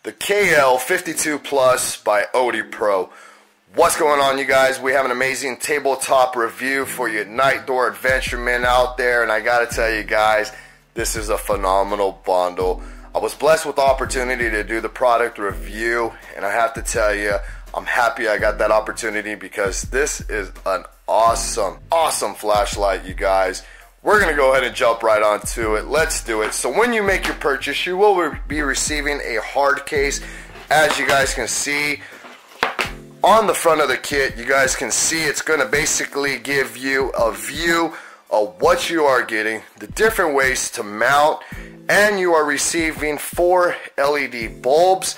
The KL52 PLUSE by ODEPRO. What's going on, you guys? We have an amazing tabletop review for you night door adventuremen out there, and I gotta tell you guys, this is a phenomenal bundle. I was blessed with the opportunity to do the product review, and I have to tell you, I'm happy I got that opportunity because this is an awesome flashlight, you guys. We're going to go ahead and jump right onto it. Let's do it. So when you make your purchase, you will be receiving a hard case. As you guys can see, on the front of the kit, you guys can see it's going to basically give you a view of what you are getting, the different ways to mount, and you are receiving 4 LED bulbs.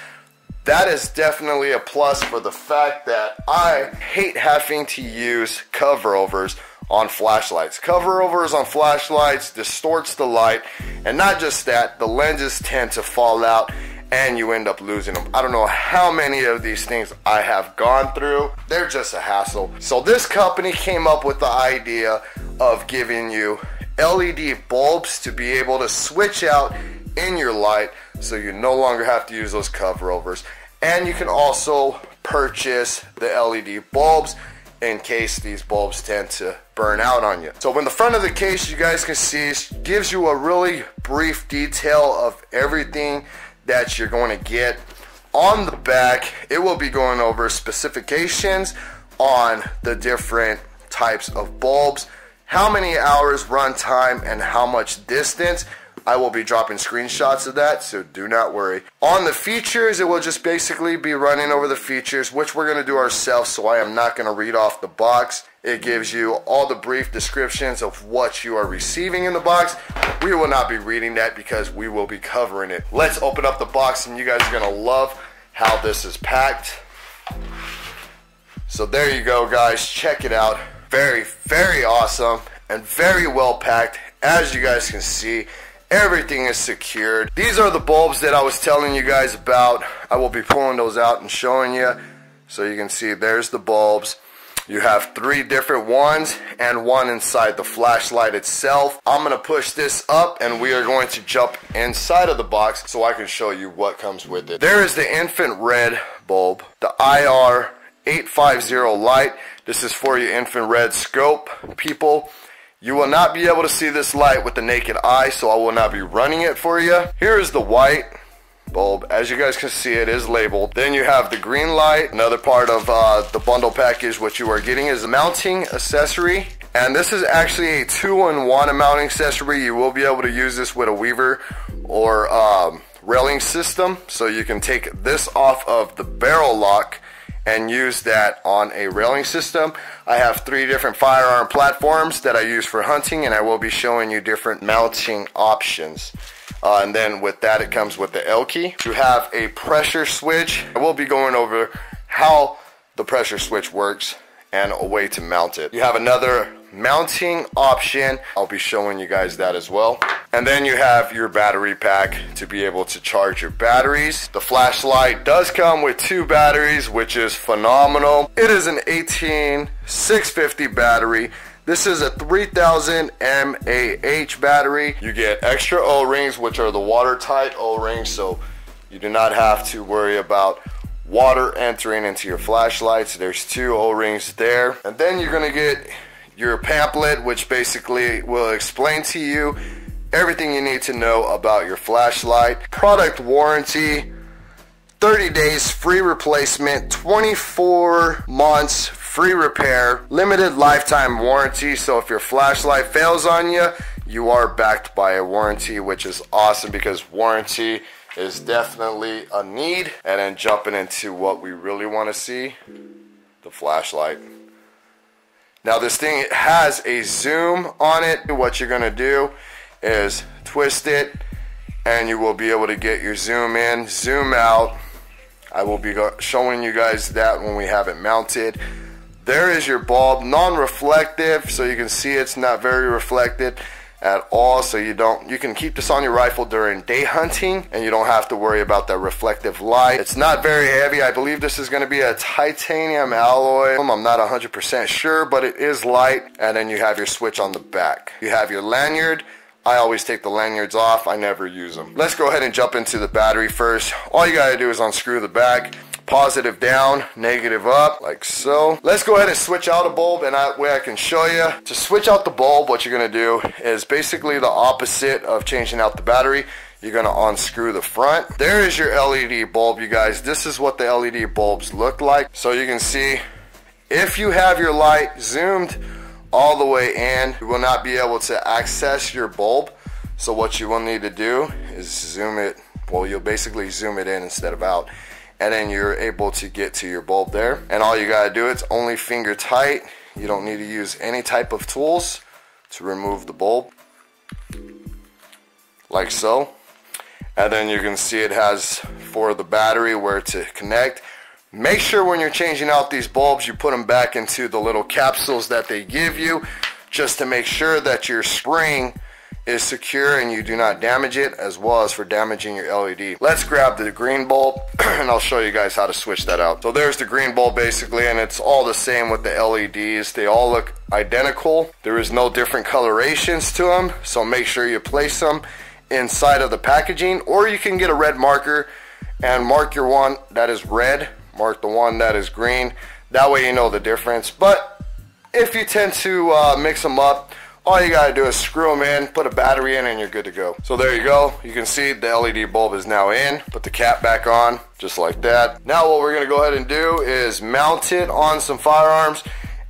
That is definitely a plus for the fact that I hate having to use cover-overs on flashlights. Cover-overs on flashlights distorts the light, and not just that, the lenses tend to fall out and you end up losing them. I don't know how many of these things I have gone through. They're just a hassle. So this company came up with the idea of giving you LED bulbs to be able to switch out in your light, so you no longer have to use those cover-overs. And you can also purchase the LED bulbs in case these bulbs tend to burn out on you. So when the front of the case, you guys can see, gives you a really brief detail of everything that you're going to get. On the back, it will be going over specifications on the different types of bulbs, how many hours run time, and how much distance. I will be dropping screenshots of that, so do not worry. On the features, it will just basically be running over the features, which we're going to do ourselves, so I am not going to read off the box. It gives you all the brief descriptions of what you are receiving in the box. We will not be reading that because we will be covering it. Let's open up the box, and you guys are going to love how this is packed. So there you go, guys. Check it out. Very, very awesome and very well packed. As you guys can see, everything is secured. These are the bulbs that I was telling you guys about. I will be pulling those out and showing you. So you can see there's the bulbs. You have 3 different ones and one inside the flashlight itself. I'm going to push this up and we are going to jump inside of the box so I can show you what comes with it. There is the infant red bulb, the IR850 light. This is for your infant red scope people. You will not be able to see this light with the naked eye, so I will not be running it for you. Here is the white bulb. As you guys can see, it is labeled. Then you have the green light. Another part of the bundle package, what you are getting is a mounting accessory. And this is actually a 2-in-1 mounting accessory. You will be able to use this with a weaver or railing system. So you can take this off of the barrel lock and use that on a railing system. I have 3 different firearm platforms that I use for hunting, and I will be showing you different mounting options. And then with that, it comes with the L key. You have a pressure switch. I will be going over how the pressure switch works and a way to mount it. You have another mounting option. I'll be showing you guys that as well. And then you have your battery pack to be able to charge your batteries. The flashlight does come with 2 batteries, which is phenomenal. It is an 18650 battery. This is a 3000 mAh battery. You get extra O-rings, which are the watertight O-rings, so you do not have to worry about water entering into your flashlights. There's 2 O-rings there. And then you're gonna get your pamphlet, which basically will explain to you everything you need to know about your flashlight. Product warranty, 30 days free replacement, 24 months free repair, limited lifetime warranty. So if your flashlight fails on you, you are backed by a warranty, which is awesome because warranty is definitely a need. And then jumping into what we really want to see, the flashlight. Now this thing has a zoom on it. What you're going to do is twist it and you will be able to get your zoom in, zoom out. I will be showing you guys that when we have it mounted. There is your bulb, non-reflective, so you can see it's not very reflective at all, so you can keep this on your rifle during day hunting and you don't have to worry about that reflective light. It's not very heavy. I believe this is going to be a titanium alloy. I'm not 100% sure, but it is light. And then you have your switch on the back. You have your lanyard I always take the lanyards off. I never use them. Let's go ahead and jump into the battery first. All you gotta do is unscrew the back. Positive down, negative up, like so. Let's go ahead and switch out a bulb, and that way I can show you. To switch out the bulb, what you're gonna do is basically the opposite of changing out the battery. You're gonna unscrew the front. There is your LED bulb, you guys. This is what the LED bulbs look like. So you can see, if you have your light zoomed all the way in, you will not be able to access your bulb. So what you will need to do is zoom it, well, you'll basically zoom it in instead of out. And then you're able to get to your bulb there. And all you gotta do, it's only finger tight. You don't need to use any type of tools to remove the bulb. Like so. And then you can see it has for the battery where to connect. Make sure when you're changing out these bulbs, you put them back into the little capsules that they give you, just to make sure that your spring is secure and you do not damage it, as well as for damaging your LED. Let's grab the green bulb and I'll show you guys how to switch that out. So there's the green bulb basically, and it's all the same with the LEDs. They all look identical. There is no different colorations to them, so make sure you place them inside of the packaging, or you can get a red marker and mark your one that is red, mark the one that is green. That way you know the difference. But if you tend to mix them up, all you gotta do is screw them in, put a battery in, and you're good to go. So there you go. You can see the LED bulb is now in. Put the cap back on, just like that. Now what we're gonna go ahead and do is mount it on some firearms,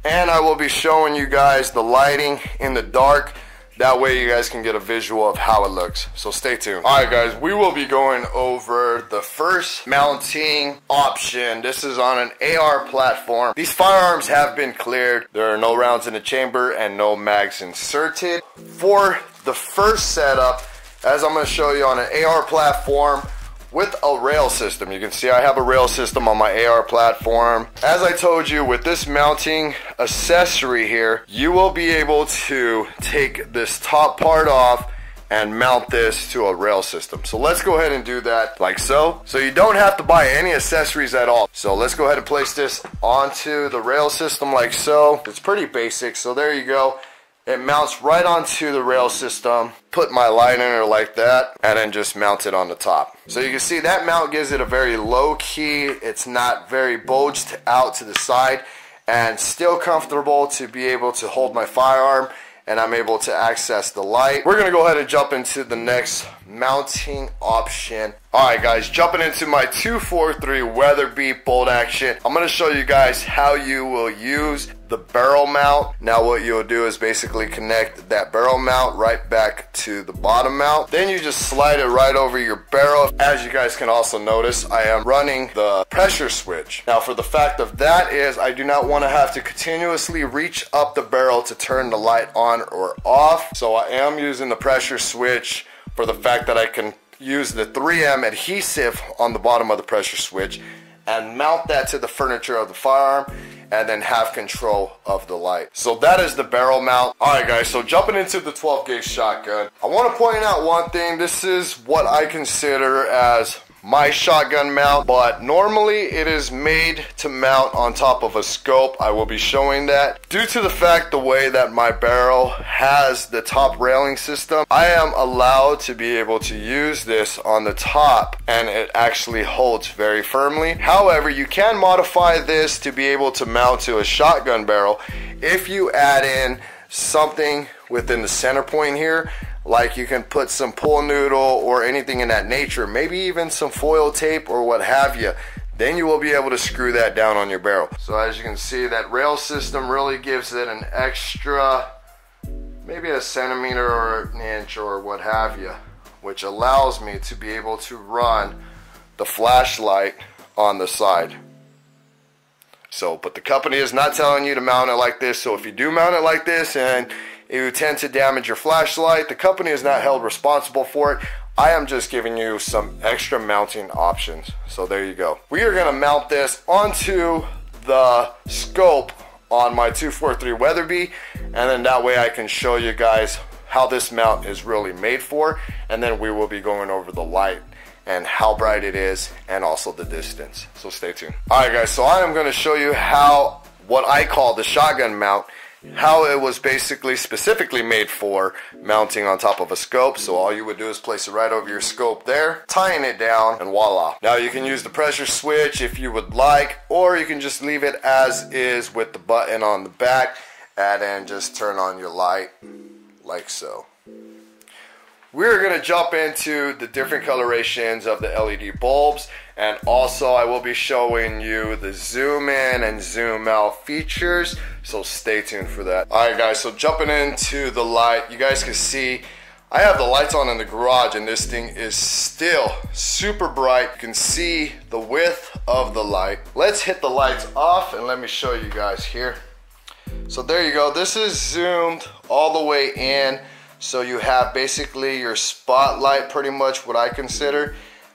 and I will be showing you guys the lighting in the dark. That way you guys can get a visual of how it looks. So stay tuned. All right, guys, we will be going over the first mounting option. This is on an AR platform. These firearms have been cleared. There are no rounds in the chamber and no mags inserted. For the first setup, as I'm going to show you on an AR platform with a rail system. You can see I have a rail system on my AR platform. As I told you, with this mounting accessory here, you will be able to take this top part off and mount this to a rail system. So let's go ahead and do that like so. So you don't have to buy any accessories at all. So let's go ahead and place this onto the rail system like so. It's pretty basic, so there you go. It mounts right onto the rail system. Put my light in there like that, and then just mount it on the top. So you can see that mount gives it a very low key. It's not very bulged out to the side, and still comfortable to be able to hold my firearm, and I'm able to access the light. We're gonna go ahead and jump into the next mounting option. Alright guys, jumping into my 243 Weatherby bolt action. I'm gonna show you guys how you will use the barrel mount. Now what you'll do is basically connect that barrel mount right back to the bottom mount. Then you just slide it right over your barrel. As you guys can also notice, I am running the pressure switch. Now for the fact of that is I do not want to have to continuously reach up the barrel to turn the light on or off. So I am using the pressure switch for the fact that I can use the 3M adhesive on the bottom of the pressure switch and mount that to the furniture of the firearm, and then have control of the light. So that is the barrel mount. Alright guys, so jumping into the 12 gauge shotgun. I want to point out one thing. This is what I consider as my shotgun mount, but normally it is made to mount on top of a scope. I will be showing that. Due to the fact the way that my barrel has the top railing system, I am allowed to be able to use this on the top, and it actually holds very firmly. However, you can modify this to be able to mount to a shotgun barrel if you add in something within the center point here. Like you can put some pool noodle or anything in that nature, maybe even some foil tape or what have you. Then you will be able to screw that down on your barrel. So as you can see, that rail system really gives it an extra, maybe a centimeter or an inch or what have you, which allows me to be able to run the flashlight on the side. So, but the company is not telling you to mount it like this. So if you do mount it like this and you tend to damage your flashlight, the company is not held responsible for it. I am just giving you some extra mounting options. So there you go. We are gonna mount this onto the scope on my 243 Weatherby, and then that way I can show you guys how this mount is really made for, and then we will be going over the light and how bright it is and also the distance. So stay tuned. Alright guys, so I am gonna show you how what I call the shotgun mount, how it was basically specifically made for mounting on top of a scope. So all you would do is place it right over your scope there, tying it down, and voila. Now you can use the pressure switch if you would like, or you can just leave it as is with the button on the back and then just turn on your light like so. We're going to jump into the different colorations of the LED bulbs, and also I will be showing you the zoom in and zoom out features, so stay tuned for that. Alright guys, so jumping into the light, you guys can see I have the lights on in the garage and this thing is still super bright. You can see the width of the light. Let's hit the lights off and let me show you guys here. So there you go, this is zoomed all the way in. So you have basically your spotlight, pretty much what I consider,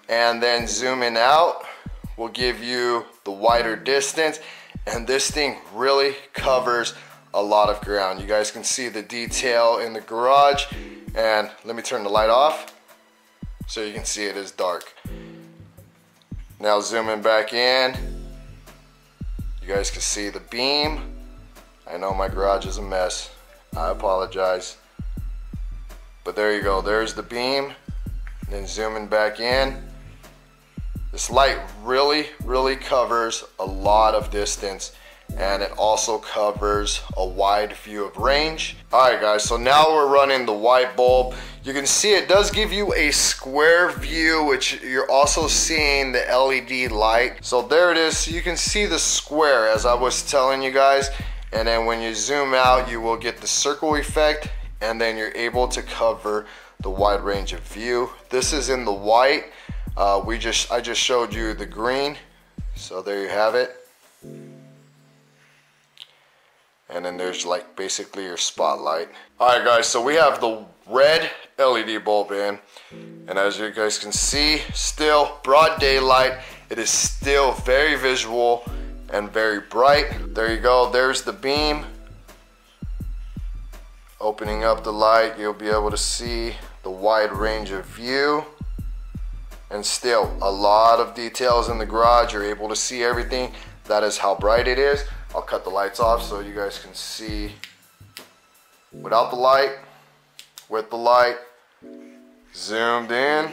and then zooming out will give you the wider distance, and this thing really covers a lot of ground. You guys can see the detail in the garage, and let me turn the light off so you can see it is dark. Now zooming back in, you guys can see the beam. I know my garage is a mess, I apologize. But there you go, there's the beam. Then zooming back in. This light really covers a lot of distance, and it also covers a wide view of range. Alright guys, so now we're running the white bulb. You can see it does give you a square view, which you're also seeing the LED light. So there it is, so you can see the square as I was telling you guys. And then when you zoom out, you will get the circle effect, and then you're able to cover the wide range of view. This is in the white. I just showed you the green, so there you have it. And then there's like basically your spotlight. Alright guys, so we have the red LED bulb in, and as you guys can see, still broad daylight. It is still very visual and very bright. There you go, there's the beam. Opening up the light, you'll be able to see the wide range of view, and still a lot of details in the garage. You're able to see everything. That is how bright it is. I'll cut the lights off so you guys can see without the light, with the light, zoomed in,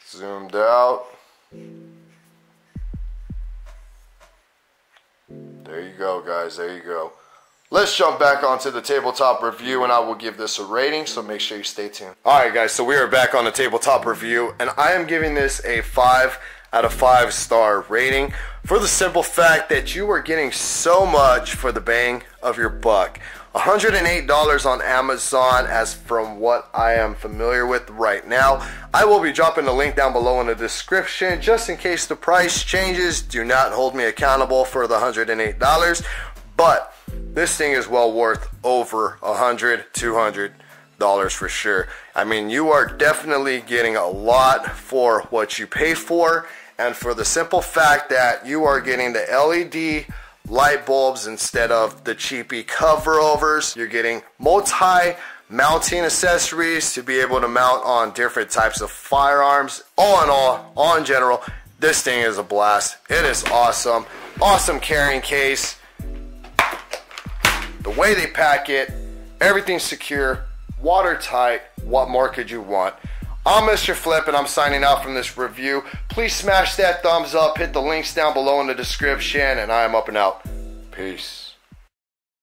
zoomed out. There you go guys, there you go. Let's jump back onto the tabletop review and I will give this a rating, so make sure you stay tuned. Alright guys, so we are back on the tabletop review and I am giving this a 5 out of 5 star rating for the simple fact that you are getting so much for the bang of your buck. $108 on Amazon as from what I am familiar with right now. I will be dropping the link down below in the description just in case the price changes. Do not hold me accountable for the $108, but this thing is well worth over $100, $200 for sure. I mean, you are definitely getting a lot for what you pay for, and for the simple fact that you are getting the LED light bulbs instead of the cheapy cover-overs. You're getting multi-mounting accessories to be able to mount on different types of firearms. All in all in general, this thing is a blast. It is awesome. Awesome carrying case. The way they pack it, everything's secure, watertight. What more could you want? I'm Mr. Flip and I'm signing out from this review. Please smash that thumbs up, hit the links down below in the description, and I am up and out. Peace.